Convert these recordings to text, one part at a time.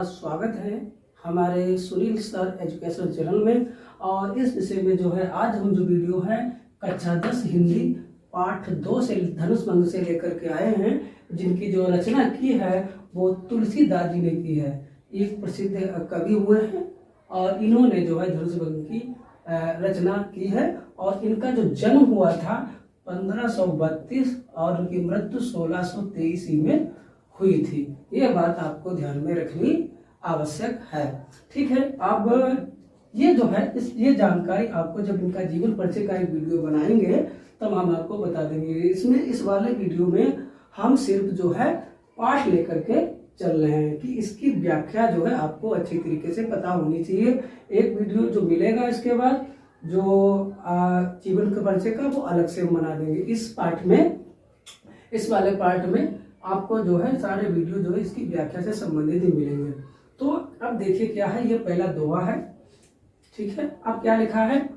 स्वागत है हमारे सुनील सर एजुकेशन चैनल में। और इस विषय में जो है आज हम जो वीडियो है कक्षा 10 हिंदी पाठ 2 से धनुष भंग से लेकर के आए हैं, जिनकी जो रचना की है वो तुलसीदास जी ने की है। एक प्रसिद्ध कवि हुए हैं और इन्होंने जो है धनुष भंग की रचना की है। और इनका जो जन्म हुआ था 1532 और उनकी मृत्यु 1623 में हुई थी। ये बात आपको ध्यान में रखनी आवश्यक है। ठीक है, अब ये जो है ये जानकारी आपको जब इनका जीवन परिचय का एक वीडियो बनाएंगे तब हम आपको बता देंगे। इसमें इस वाले वीडियो में हम सिर्फ जो है पाठ लेकर के चल रहे हैं कि इसकी व्याख्या जो है आपको अच्छी तरीके से पता होनी चाहिए। एक वीडियो जो मिलेगा इसके बाद जो जीवन के परिचय का वो अलग से बना देंगे। इस वाले पार्ट में आपको जो है सारे वीडियो जो है इसकी व्याख्या से संबंधित ही मिलेंगे। तो अब देखिए क्या है, ये पहला दोहा है। ठीक है, अब क्या लिखा है,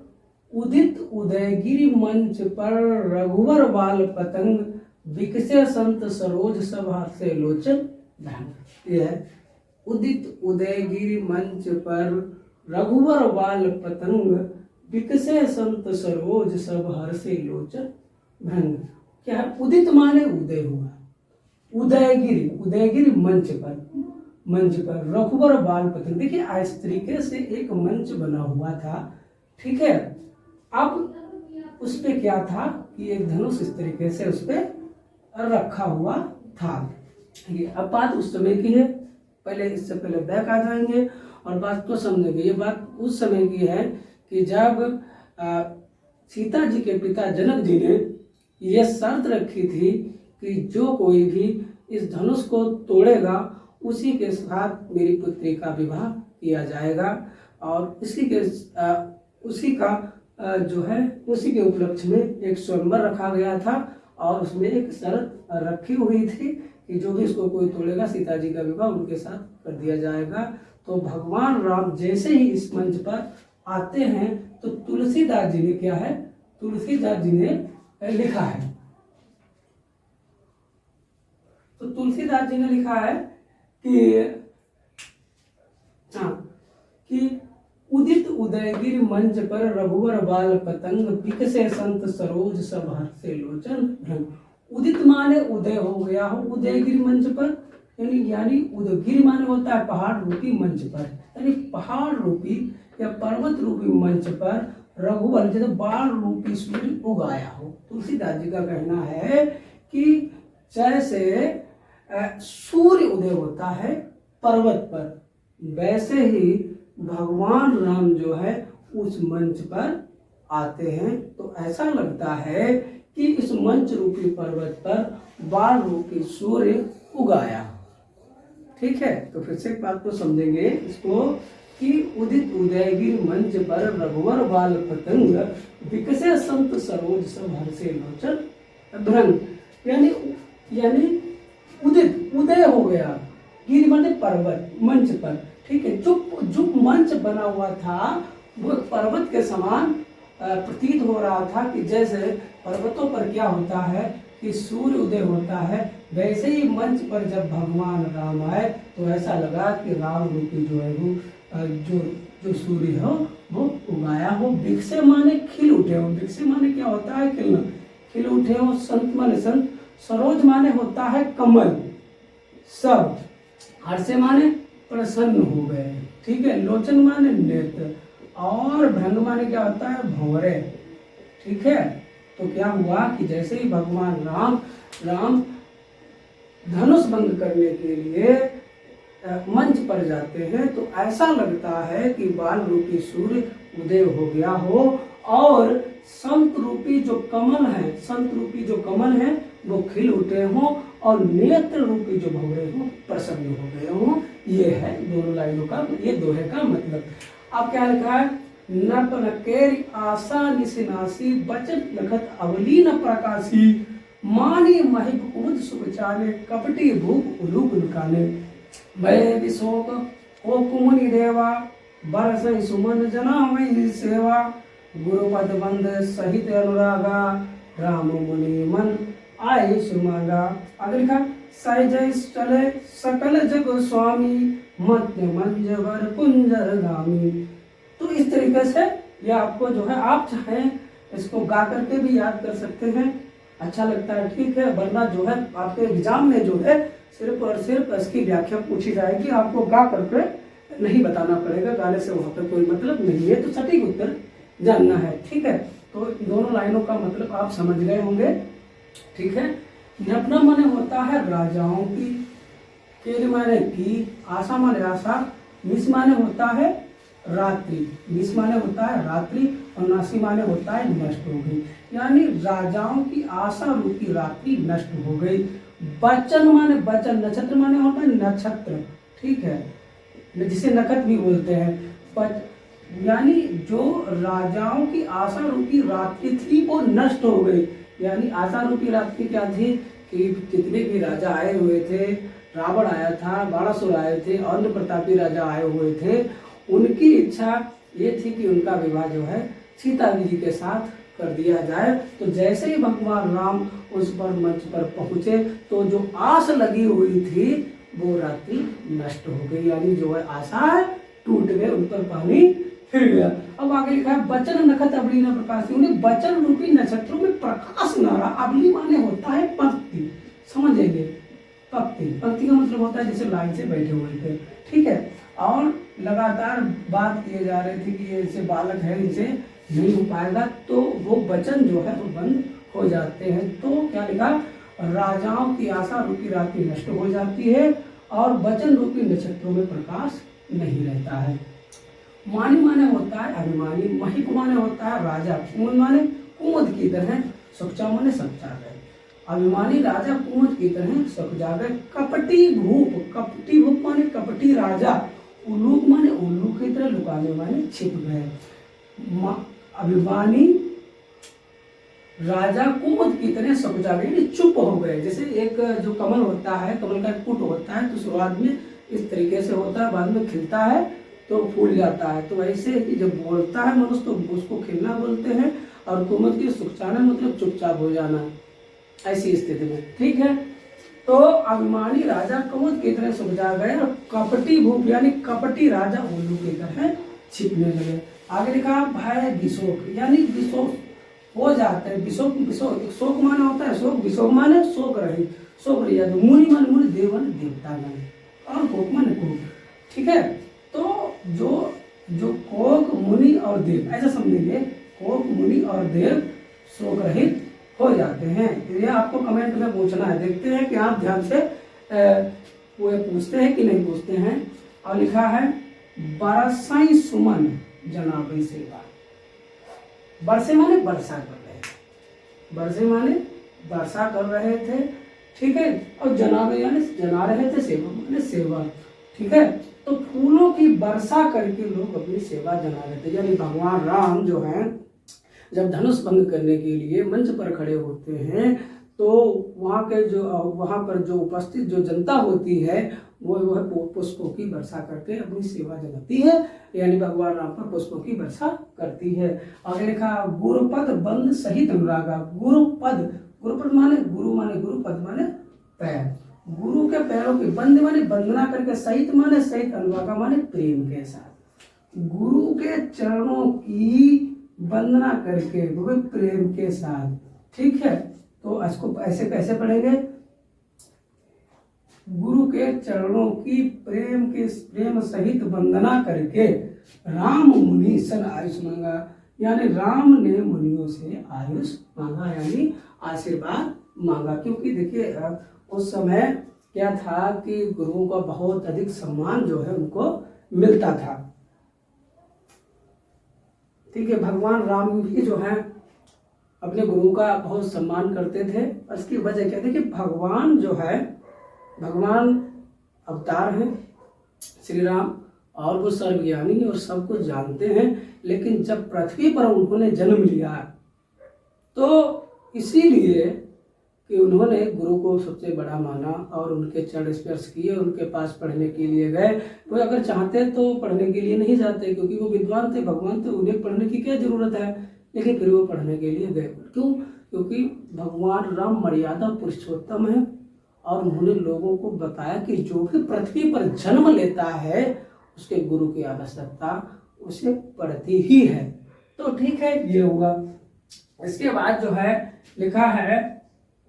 उदित उदयगिरि मंच पर रघुवर बाल पतंग विकसे संत सरोज सभा से लोचन ढंग। ये है उदित उदयगिरि मंच पर रघुवर बाल पतंग विकसे संत सरोज सब हर से लोचन भंग। क्या है, उदित माने उदय हुआ, उदयगिरी मंच पर रघुवर बाल पतंग। देखिए इस तरीके से एक मंच बना हुआ था। ठीक है, अब उस पे क्या था कि एक धनुष इस तरीके से उस पे रखा हुआ था। ये अब बात उस समय की है, पहले इससे पहले बैक आ जाएंगे और बात को समझेंगे। ये बात उस समय की है कि जब सीता जी के पिता जनक जी ने यह शर्त रखी थी कि जो कोई भी इस धनुष को तोड़ेगा उसी के साथ मेरी पुत्री का विवाह किया जाएगा। और उसी के उपलक्ष्य में एक स्वयंवर रखा गया था और उसमें एक शर्त रखी हुई थी कि जो भी इसको कोई तोड़ेगा सीता जी का विवाह उनके साथ कर दिया जाएगा। तो भगवान राम जैसे ही इस मंच पर आते हैं तो तुलसीदास जी ने क्या है, तुलसीदास जी ने लिखा है, तो तुलसीदास जी ने लिखा है कि उदित उदयगिरि मंच पर रघुवर बाल पतंग विकसे संत सरोज सब हर से लोचन भंग। उदित माने उदय हो गया हो उदयगिरि मंच पर, यानी उदयगिरि माने होता है पहाड़ रूपी मंच पर, यानी पहाड़ रूपी या पर्वत रूपी मंच पर रघुवर जैसे बाल रूपी सूर्य उगाया हो। तुलसीदास जी का कहना है कि जैसे सूर्य उदय होता है पर्वत पर, वैसे ही भगवान राम जो है उस मंच पर आते हैं। तो ऐसा लगता है कि इस मंच रूपी पर्वत पर बाल रूपी सूर्य उगाया। ठीक है, तो फिर से एक बात को समझेंगे इसको कि उदित उदयगिरि मंच पर रघुवर बाल पतंग विकसे संत सरोज सब हर से लोचन भ्रंग। यानी उदित उदय हो गया, गिरि माने पर्वत, मंच पर। ठीक है, जो मंच बना हुआ था वो पर्वत के समान प्रतीत हो रहा था कि जैसे पर्वतों पर क्या होता है कि सूर्य उदय होता है, वैसे ही मंच पर जब भगवान राम आए तो ऐसा लगा कि राम रूपी जो है वो जो सूर्य हो वो उगाया हो। विकसे माने खिल उठे हो, विकसे माने क्या होता है, खिलना, खिल उठे हो। संत माने संत, सरोज माने होता है कमल, सब हर्ष माने प्रसन्न हो गए। ठीक है, लोचन माने नेत्र और भ्रंग माने क्या होता है, भंवरे। ठीक है, तो क्या हुआ कि जैसे ही भगवान राम धनुष भंग करने के लिए मंच पर जाते हैं तो ऐसा लगता है कि बाल रूपी सूर्य उदय हो गया हो और संत रूपी जो कमल है वो खिल उठे हों और नेत्र रूपी जो भंवरे हों प्रसन्न हो गए हों। ये है दोनों लाइनों का, ये दोहे का मतलब। अब क्या लिखा है, नपन केरी आशा निसिनासी बचत लखत अवली न प्रकाशी मानी महिब कुमुद सुबचाने कपटी भूप उलूक लुकाने। भय विशोक हो कुमुनि देवा बरस सुमन जना मई सेवा गुरुपद बंद सहित अनुरागा राम मुनि मन आए सुमागा। अगर लिखा सह जय चले सकल जग स्वामी मध्य मंजवर कुंजर गामी। तो इस तरीके से ये आपको जो है, आप चाहें इसको गा करके भी याद कर सकते हैं, अच्छा लगता है, ठीक है। वरना जो है आपके एग्जाम में जो है सिर्फ और सिर्फ इसकी व्याख्या पूछी जाएगी, आपको गा करके नहीं बताना पड़ेगा, गाने से वहाँ पे कोई मतलब नहीं है, तो सटीक उत्तर जानना है, ठीक है। तो दोनों लाइनों का मतलब आप समझ गए होंगे, ठीक है। नपना माने होता है राजाओं की, केल माने की, आशा माने आशा, मिस माने होता है रात्रि, मिस माने होता है रात्रि, और नासी माने होता है नष्ट हो गई, यानी राजाओं की आशा रूपी रात्रि नष्ट हो गई। बचन माने बचन, नक्षत्र माने होता है नक्षत्र, ठीक है, जिसे नखत भी बोलते हैं। यानी जो राजाओं की आशा रूपी रात्रि थी वो नष्ट हो गई, यानी आशा रूपी रात्रि क्या थी कि कितने भी राजा आए हुए थे, रावण आया था, बाणासुर आए थे, अन्य प्रतापी राजा आए हुए थे, उनकी इच्छा ये थी कि उनका विवाह जो है सीता जी के साथ कर दिया जाए। तो जैसे ही भगवान राम उस पर मंच पर पहुंचे तो जो आस लगी हुई थी वो रात्रि नष्ट हो गई, यानी जो है आशा टूट गए, उन पर पानी फिर गया। अब आगे लिखा है बचन नखत अबली न प्रकाश, उन्हें बचन रूपी नक्षत्रों में प्रकाश न रहा। अबली माने होता है पंक्ति, समझेंगे, पंक्ति, पंक्ति का मतलब होता है जैसे लाइन से बैठे हुए थे, ठीक है। और लगातार बात किए जा रहे थे कि ये ऐसे बालक है, इनसे नहीं हो पाएगा, तो वो वचन जो है वो बंद हो जाते हैं। तो क्या लिखा, राजाओं की आशा रूपी रात्रि नष्ट हो जाती है और वचन रूपी नक्षत्रों में प्रकाश नहीं रहता है। मानी माने होता है अभिमानी, महिक माने होता है राजा, कुमुद माने कुमुद की तरह, सच्चा माने सच्चा है। अभिमानी राजा कुमुद की तरह सक जागे। कपटी भूप, कपटी भूप माने कपटी राजा, उल्लूक माने उल्लू की तरह, लुकाने माने छिप गए। अभिमानी राजा कुमुद की तरह सक जागे, यानी चुप हो गए। जैसे एक जो कमल होता है, कमल का एक पुट होता है, तो शुरुआत में इस तरीके से होता है, बाद में खिलता है तो फूल जाता है। तो ऐसे कि जब बोलता है मनुष्य तो उसको खिलना बोलते हैं, और कुमुद की सुखचाना मतलब चुपचाप हो जाना, ऐसी स्थिति में, ठीक है। तो अभिमानी राजा कुमुद की तरह सुख जा गए और कपटी भूप यानी कपटी राजा उल्लू की तरह छिपने लगे। आगे लिखा भय विशोक, यानी विशोक हो जाते हैं। विशोक, विशोक शोक माने होता है शोक, विशोक माने शोक रहित, शोक रहित। मुनि माने मुनि, देव माने देवता माने, और कोक माने कोक, ठीक है। तो जो कोक मुनि और देव, ऐसा समझेंगे, कोक मुनि और देव शोक रहित हो जाते हैं। ये आपको कमेंट में पूछना है, देखते हैं कि आप ध्यान से वो पूछते हैं कि नहीं पूछते हैं। और लिखा है बरसाई सुमन जनाबी सेवा, बरसे माने वर्षा कर रहे थे, बरसे माने वर्षा कर रहे थे, ठीक है। और जनाबे यानी जना रहे थे, सेवा माने सेवा, ठीक है। तो फूलों की वर्षा करके लोग अपनी सेवा जना रहे थे, यानी भगवान राम जो है जब धनुष भंग करने के लिए मंच पर खड़े होते हैं तो वहाँ पर जो उपस्थित जो जनता होती है वो है पुष्पों की वर्षा करके अपनी सेवा जगाती है, यानी भगवान राम पर पुष्पों की वर्षा करती है। आगे लिखा गुरुपद बंद सहित अनुरागा, गुरुपद, गुरुपद माने गुरु माने गुरु, पद माने पैर, गुरु के पैरों के बंद माने वंदना करके, सहित माने सहित, अनुरागा माने प्रेम के साथ, गुरु के चरणों की वंदना करके वो भी प्रेम के साथ, ठीक है। तो इसको ऐसे कैसे पढ़ेंगे, गुरु के चरणों की प्रेम सहित वंदना करके राम मुनि सन आयुष मांगा, यानी राम ने मुनियों से आयुष मांगा, यानी आशीर्वाद मांगा। क्योंकि देखिए उस समय क्या था कि गुरुओं का बहुत अधिक सम्मान जो है उनको मिलता था, ठीक है। भगवान राम भी जो है अपने गुरु का बहुत सम्मान करते थे। इसकी वजह क्या थी कि भगवान जो है, भगवान अवतार हैं श्री राम, और वो सर्वज्ञानी और सब कुछ जानते हैं, लेकिन जब पृथ्वी पर उन्होंने जन्म लिया तो इसीलिए कि उन्होंने गुरु को सबसे बड़ा माना और उनके चरण स्पर्श किए, उनके पास पढ़ने के लिए गए। वो अगर चाहते तो पढ़ने के लिए नहीं जाते, क्योंकि वो विद्वान थे, भगवान थे, उन्हें पढ़ने की क्या जरूरत है, लेकिन फिर वो पढ़ने के लिए गए। क्यों? क्योंकि भगवान राम मर्यादा पुरुषोत्तम है और उन्होंने लोगों को बताया कि जो भी पृथ्वी पर जन्म लेता है उसके गुरु की आवश्यकता उसे पड़ती ही है। तो ठीक है, ये हुआ। इसके बाद जो है लिखा है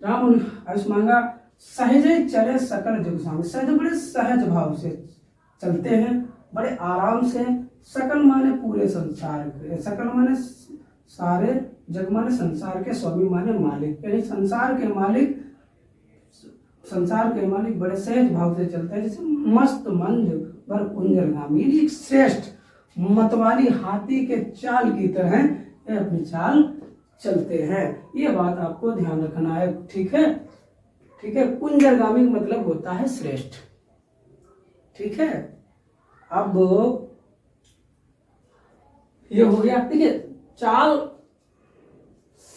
राम आयुष मांगा सहज चले सकल जुग स्वामी। सहज बड़े सहज भाव से चलते हैं, बड़े आराम से। सकल माने पूरे संसार के, सकल माने सारे जग माने संसार के, स्वामी माने मालिक, यानी संसार के मालिक, संसार के मालिक बड़े सहज भाव से चलते हैं, जैसे मस्त मंज बर कुंजरगामी, यानी एक श्रेष्ठ मतवाली हाथी के चाल की तरह ये अपनी चाल चलते हैं। ये बात आपको ध्यान रखना है, ठीक है। ठीक है, कुंजरगामी मतलब होता है श्रेष्ठ, ठीक है। अब ये हो गया, ठीक है। चाल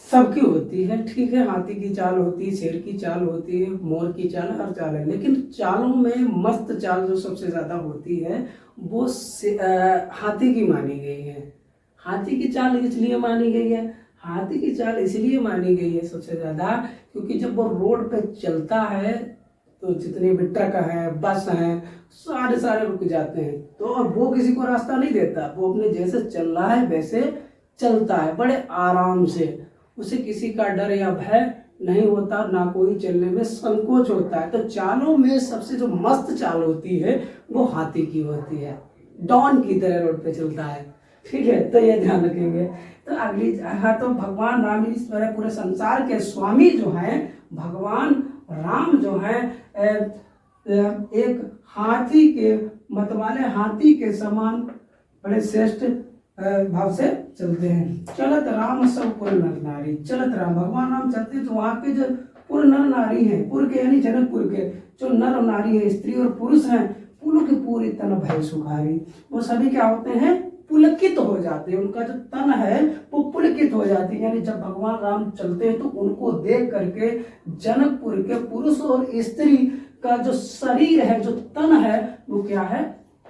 सबकी होती है, ठीक है। हाथी की चाल होती है, शेर की चाल होती है, मोर की चाल, हर चाल है। लेकिन चालों में मस्त चाल जो सबसे ज्यादा होती है वो हाथी की मानी गई है। हाथी की चाल इसलिए मानी गई है, हाथी की चाल इसलिए मानी गई है सबसे ज्यादा, क्योंकि जब वो रोड पे चलता है तो जितने भी ट्रक है, बस हैं, सारे रुक जाते हैं। तो अब वो किसी को रास्ता नहीं देता, वो अपने जैसे चल रहा है वैसे चलता है, बड़े आराम से। उसे किसी का डर या भय नहीं होता, ना कोई चलने में संकोच होता है। तो चालों में सबसे जो मस्त चाल होती है वो हाथी की होती है, डॉन की तरह रोड पे चलता है, ठीक है। तो ये ध्यान रखेंगे। तो अगली, हाँ, तो भगवान राम इस तरह पूरे संसार के स्वामी जो हैं भगवान राम जो है एक हाथी के मतवाले, हाथी के समान बड़े श्रेष्ठ भाव से चलते हैं। चलत राम सब पुर नर नारी, चलत राम, भगवान राम चलते तो वहाँ के जो पुर नर नारी हैं, पुर के यानी जनकपुर के जो नर और नारी है, स्त्री और पुरुष हैं, पुलों की पूरी तन भय सुखारी, वो सभी क्या होते हैं, पुलकित हो जाते हैं। उनका जो तन है वो पुलकित हो जाती है, यानी जब भगवान राम चलते हैं तो उनको देख करके जनकपुर के पुरुष और स्त्री का जो शरीर है, जो तन है, वो क्या है,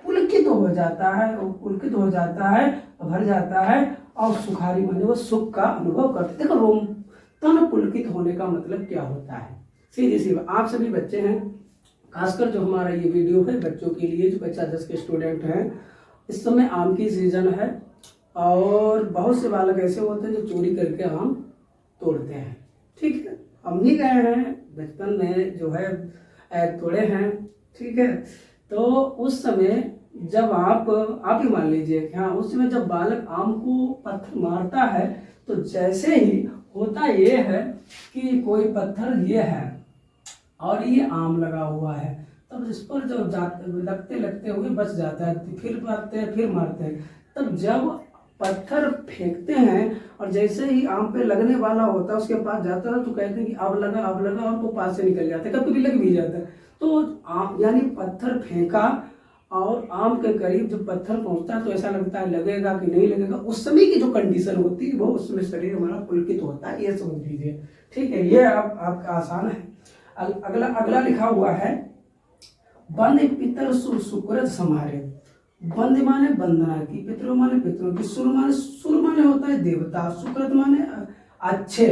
पुलकित हो जाता है, वो पुलकित हो जाता है, भर जाता है, और सुखारी माने वो सुख का अनुभव करते। देखो रोम तन पुलकित होने का मतलब क्या होता है, सीधी सी बात। आप सभी बच्चे हैं, खासकर जो हमारा ये वीडियो है बच्चों के लिए, जो कक्षा 10 के स्टूडेंट हैं, इस समय आम की सीजन है और बहुत से बालक ऐसे होते हैं जो चोरी करके आम तोड़ते हैं, ठीक है। हम भी गए हैं बचपन में, जो है तोड़े हैं, ठीक है। तो उस समय जब आप ही मान लीजिए कि हाँ, उस समय जब बालक आम को पत्थर मारता है तो जैसे ही होता ये है कि कोई पत्थर ये है और ये आम लगा हुआ है, तब इस पर जो लगते हुए बच जाता है, फिर मारते हैं, फिर मारते हैं। तब जब पत्थर फेंकते हैं और जैसे ही आम पे लगने वाला होता है उसके पास जाता है तो कहते हैं कि अब लगा, और वो पास से निकल जाता है, कभी कभी लग भी जाता है। तो आम यानी पत्थर फेंका और आम के करीब जब पत्थर पहुंचता तो ऐसा लगता है लगेगा कि नहीं लगेगा, उस समय की जो कंडीशन होती है वो उसमें शरीर हमारा पुलकित होता है, ये समझ लीजिए, ठीक है। ये आपका आसान है। अगला लिखा हुआ है बंद पितर सुकृत समारे। बंद माने वंदना की, पितरों माने पितरों की, सुर माने होता है देवता, सुकृत माने अच्छे,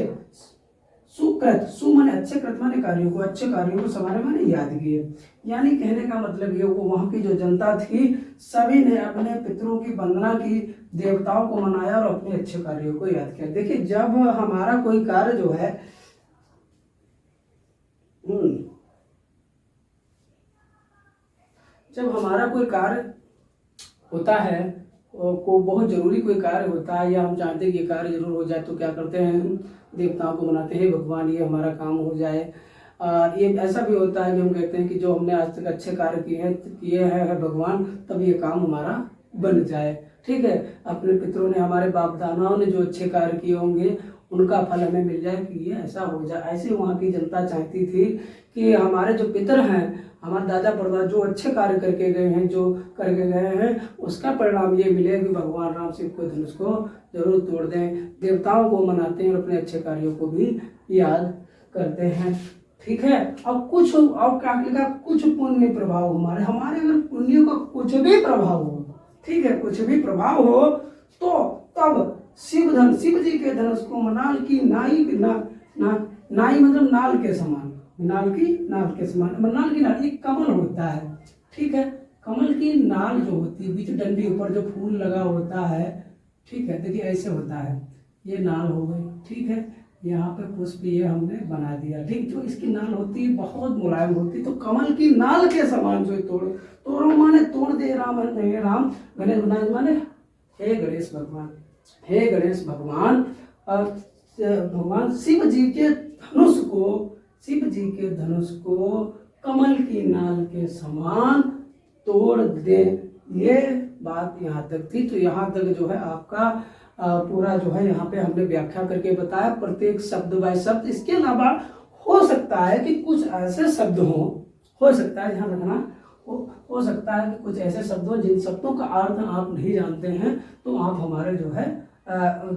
सुकृत, सु माने अच्छे, कृत माने कार्यों को, अच्छे कार्यों को, समारे माने याद किए। यानी कहने का मतलब ये, वो वहाँ की जो जनता थी सभी ने अपने पितरों की वंदना की, देवताओं को मनाया और अपने अच्छे कार्यों को याद किया। देखिए जब हमारा कोई कार्य जो है जब हमारा कोई कार्य होता है, को बहुत जरूरी कोई कार्य होता है, या हम चाहते हैं कि ये कार्य जरूर हो जाए, तो क्या करते हैं, देवताओं को मनाते हैं, भगवान ये हमारा काम हो जाए। ये ऐसा भी होता है कि हम कहते हैं कि जो हमने आज तक अच्छे कार्य किए हैं भगवान, तब ये काम हमारा बन जाए, ठीक है। अपने पितरों ने, हमारे बाप दादाओं ने जो अच्छे कार्य किए होंगे उनका फल हमें मिल जाए, कि ये ऐसा हो जाए। ऐसे वहाँ की जनता चाहती थी कि हमारे जो पितर हैं, हमारे दादा परदादा जो अच्छे कार्य करके गए हैं, जो करके गए हैं, उसका परिणाम ये मिले कि भगवान राम शिव को धनुष को जरूर तोड़ दें। देवताओं को मनाते हैं और अपने अच्छे कार्यों को भी याद करते हैं, ठीक है। अब कुछ और क्या लिखा, कुछ पुण्य प्रभाव हमारे अगर पुण्यों का कुछ भी प्रभाव हो, ठीक है, कुछ भी प्रभाव हो, तो तब शिव जी के धनुष को मनाल की नाई मतलब नाल के समान, नाल के समान, नाल की नाल एक कमल होता है, ठीक है। कमल की नाल जो होती है, बीच डंडी ऊपर जो फूल लगा होता है, ठीक है, देखिए ऐसे होता है, ये नाल हो गई, ठीक है। यहाँ पे पुष्प ये हमने बना दिया, ठीक। जो इसकी नाल होती है बहुत मुलायम होती है, तो कमल की नाल के समान जो तोड़ो, तोड़ो माने तोड़ दे राम, हे राम। गणेश बनाए माने हे गणेश भगवान, हे गणेश भगवान। भगवान शिव जी के धनुष को, शिव जी के धनुष को कमल की नाल के समान तोड़ दे। ये बात यहाँ तक थी। तो यहाँ तक जो है आपका पूरा जो है यहाँ पे हमने व्याख्या करके बताया प्रत्येक शब्द बाय शब्द। इसके अलावा हो सकता है कि कुछ ऐसे शब्द हो सकता है, ध्यान रखना, हो सकता है कि कुछ ऐसे शब्द हो जिन शब्दों का अर्थ आप नहीं जानते हैं, तो आप हमारे जो है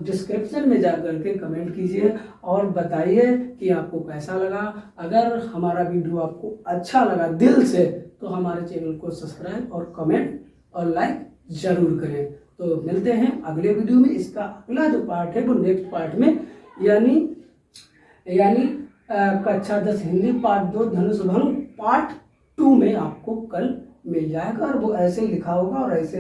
डिस्क्रिप्शन में जाकर के कमेंट कीजिए और बताइए कि आपको कैसा लगा। अगर हमारा वीडियो आपको अच्छा लगा दिल से, तो हमारे चैनल को सब्सक्राइब और कमेंट और लाइक जरूर करें। तो मिलते हैं अगले वीडियो में। इसका अगला जो पार्ट है वो नेक्स्ट पार्ट में, यानी कक्षा 10 हिंदी पार्ट 2 धनुष भंग पार्ट 2 में आपको कल मिल जाएगा, और वो ऐसे लिखा होगा और ऐसे